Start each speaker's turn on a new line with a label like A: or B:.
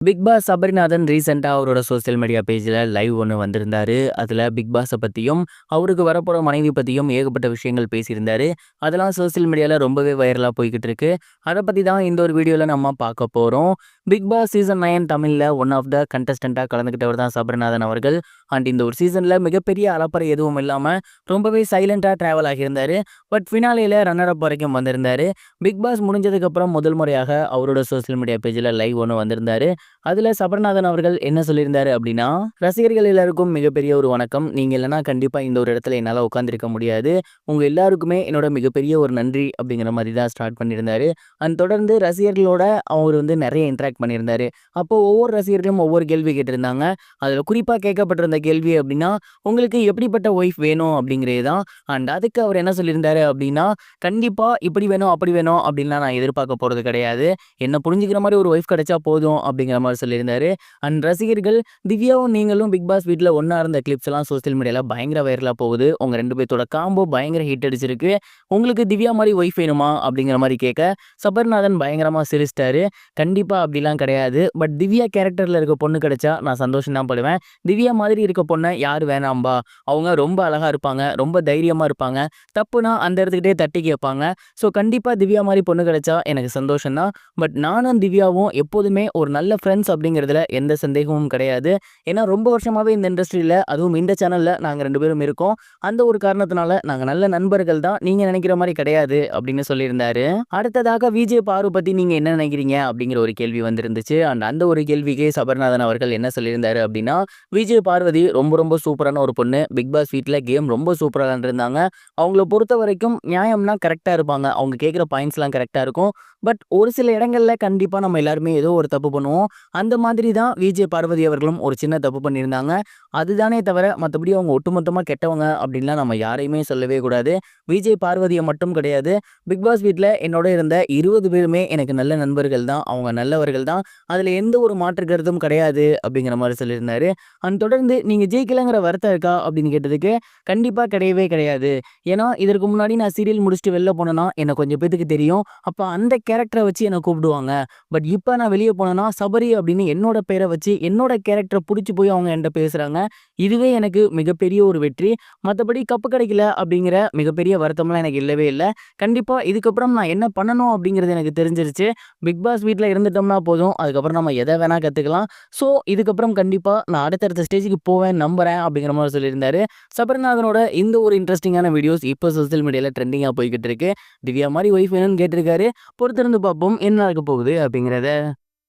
A: Big pass Sabarinathan ரீசெண்டா அவரோட social media பேஜ்ல லைவ் ஒண்ணு வந்திருந்தாரு. அதுல பிக் பாஸ பத்தியும், அவருக்கு வரப்போற மனைவி பத்தியும் ஏகப்பட்ட விஷயங்கள் பேசியிருந்தாரு. அதெல்லாம் சோசியல் மீடியால ரொம்பவே வைரலா போய்க்கிட்டு இருக்கு. அத பத்தி தான் இந்த ஒரு வீடியோல நம்ம பார்க்க போறோம். பிக் பாஸ் சீசன் 9 தமிழ்ல ஒன் ஆஃப் த கண்டஸ்டன்ட்டா கலந்துக்கிட்டவர் தான் சபரிநாதன் அவர்கள். அண்ட் இந்த ஒரு சீசன்ல மிகப்பெரிய அலப்பறை எதுவும் இல்லாம ரொம்பவே சைலண்டா டிராவல் ஆகியிருந்தாரு. பட் ஃபினாலேல ரன்னர் அப் வரைக்கும் வந்திருந்தாரு. பிக் பாஸ் முடிஞ்சதுக்கு அப்புறம் முதல் முறையாக அவரோட சோசியல் மீடியா பேஜ்ல லைவ் ஒண்ணு வந்திருந்தாரு. அதுல சபரிநாதன் அவர்கள் என்ன சொல்லியிருந்தாரு அப்படின்னா, ரசிகர்கள் எல்லாருக்கும் மிகப்பெரிய ஒரு வணக்கம். நீங்க இல்லைன்னா கண்டிப்பா இந்த ஒரு இடத்துல என்னால உட்கார்ந்திருக்க முடியாது. உங்க எல்லாருக்குமே என்னோட மிகப்பெரிய ஒரு நன்றி அப்படிங்கிற மாதிரி தான் ஸ்டார்ட் பண்ணியிருந்தாரு. அண்ட் தொடர்ந்து ரசிகர்களோட அவர் வந்து நிறைய இன்டராக்ட் பண்ணியிருந்தாரு. அப்போ ஒவ்வொரு ரசிகர்களும் ஒவ்வொரு கேள்வி கேட்டிருந்தாங்க. அதுல குறிப்பா கேட்கப்பட்டிருந்த கேள்வி அப்படின்னா, உங்களுக்கு எப்படிப்பட்ட ஒய்ஃப் வேணும் அப்படிங்கிறது தான். அண்ட் அதுக்கு அவர் என்ன சொல்லியிருந்தாரு அப்படின்னா, கண்டிப்பா இப்படி வேணும் அப்படி வேணும் அப்படின்லாம் நான் எதிர்பார்க்க போறது கிடையாது. என்ன புரிஞ்சுக்கிற மாதிரி ஒரு ஒய்ஃப் கிடைச்சா போதும் அப்படிங்கிற மாதிரி சொல்லியிருந்தாரு. அண்ட் ரசிகர்கள் திவ்யாவும் நீங்களும் பிக் பாஸ் வீட்ல ஒண்ணா இருந்த கிளிப்ஸ் எல்லாம் சோசியல் மீடியால பயங்கர வைரலா போகுது. உங்க 2 பேத்தோட காம்போ பயங்கர ஹிட் அடிச்சிருக்கு. உங்களுக்கு திவ்யா மாரி ஒய்ஃப் வேணுமா? அப்படிங்கிற மாரி கேட்க, சபரிநாதன் பயங்கரமா சிரிச்சிட்டாரு. கண்டிப்பா அப்படிலாம் கிடையாது. பட் திவ்யா கேரக்டர்ல இருக்க பொண்ணு கிடைச்சா நான் சந்தோஷம் தான் படுவேன். திவ்யா மாதிரி இருக்க பொண்ண யார் வேணாம்பா? அவங்க ரொம்ப அழகா இருப்பாங்க. ரொம்ப தைரியமா இருப்பாங்க. தப்புனா அந்த இடத்துக்கிட்டே தட்டி கேட்பாங்க. ஸோ கண்டிப்பா திவ்யா மாரி பொண்ணு கிடைச்சா எனக்கு சந்தோஷம் தான். பட் நானும் திவ்யாவும் எப்போதுமே ஒரு நல்ல ஃப்ரெண்ட்ஸ் அப்படிங்கிறதுல எந்த சந்தேகமும் கிடையாது. ஏன்னா ரொம்ப வருஷமாவே இந்த இண்டஸ்ட்ரியில அதுவும் இந்த சேனல்ல நாங்க 2 பேரும் இருக்கோம். அந்த ஒரு காரணத்தினால நாங்க நல்ல நண்பர்கள் தான். நீங்க நினைக்கிற மாரி கிடையாது அப்படின்னு சொல்லியிருந்தாரு. அடுத்ததாக விஜய் பாரு பத்தி நீங்க என்ன நினைக்கிறீங்க? அப்படிங்கிற ஒரு கேள்வி வந்திருந்துச்சு. அண்ட் அந்த ஒரு கேள்விக்கு சபரிநாதன் அவர்கள் என்ன சொல்லியிருந்தாரு அப்படின்னா, விஜய் பார்வதி ரொம்ப ரொம்ப சூப்பரான ஒரு பொண்ணு. பிக் பாஸ் வீட்ல கேம் ரொம்ப சூப்பரா விளையாண்டுருந்தாங்க. அவங்கள பொறுத்தவரைக்கும் நியாயம்னா கரெக்ட்டா இருப்பாங்க. அவங்க கேட்கிற பாயிண்ட்ஸ்லாம் கரெக்ட்டா இருக்கும். பட் ஒரு சில இடங்கள்ல கண்டிப்பா நம்ம எல்லாருமே ஏதோ ஒரு தப்பு பண்ணுவோம். அந்த மாதிரி தான் விஜய் பார்வதி அவர்களும் ஒரு சின்ன தப்பு பண்ணியிருந்தாங்க. அதுதானே தவிர மத்தபடி அவங்க ஒட்டுமொத்தமா கெட்டவங்க அப்படின்லாம் நம்ம யாரையுமே சொல்லவே கூடாது. விஜய் பார்வதிய மட்டும் கிடையாது. பிக் பாஸ் வீட்ல என்னோட இருந்த 20 பேருமே எனக்கு நல்ல நண்பர்கள் தான். அவங்க நல்லவர்கள் தான். அதுல எந்த ஒரு மாற்று கருத்தும் கிடையாது அப்படிங்கிற மாரி சொல்லியிருந்தாரு. அண்ட் தொடர்ந்து நீங்க ஜெயிக்கலங்கிற வருத்தம் இருக்கா அப்படின்னு கேட்டதுக்கு, கண்டிப்பா கிடையவே கிடையாது. ஏன்னா இதற்கு முன்னாடி நான் சீரியல் முடிச்சுட்டு வெளில போனேன்னா, என்ன கொஞ்சம் பேத்துக்கு தெரியும். அப்ப அந்த கேரக்டர வச்சு என்ன கூப்பிடுவாங்க. பட் இப்ப நான் வெளிய போனேன்னா, சபரி அப்படின்னு என்னோட பேர வச்சு, என்னோட கேரக்டர புடிச்சு போய் அவங்க என்ட்ட பேசுறாங்க. இதுவே எனக்கு மிகப்பெரிய ஒரு வெற்றி. மத்தபடி கப்பு கிடைக்கல அப்படிங்கிற மிகப்பெரிய வருத்தம்லாம் எனக்கு இல்லவே இல்ல. கண்டிப்பா இதுக்கப்புறம் நான் என்ன பண்ணணும் அப்படிங்கிறது எனக்கு தெரிஞ்சிருச்சு. பிக் பாஸ் வீட்ல இருந்துட்டோம்னா போதும். அதுக்கப்புறம் நம்ம எத வேணா கத்துக்கலாம். ஸோ இதுக்கப்புறம் கண்டிப்பா நான் அடுத்தடுத்த ஸ்டேஜ்க்கு போவேன் நம்புறேன் அப்படிங்கிற மாரி சொல்லியிருந்தாரு. சபரிநாதனோட இந்த ஒரு இன்ட்ரஸ்டிங்கான வீடியோஸ் இப்போ சோசியல் மீடியால ட்ரெண்டிங்கா போய்க்கிட்டு இருக்கு. திவ்யா மாரி ஒய்ஃப் வேணும்னு கேட்டிருக்காரு. பொறுத்திருந்து பார்ப்போம் என்ன நடக்க போகுது அப்படிங்கிறத.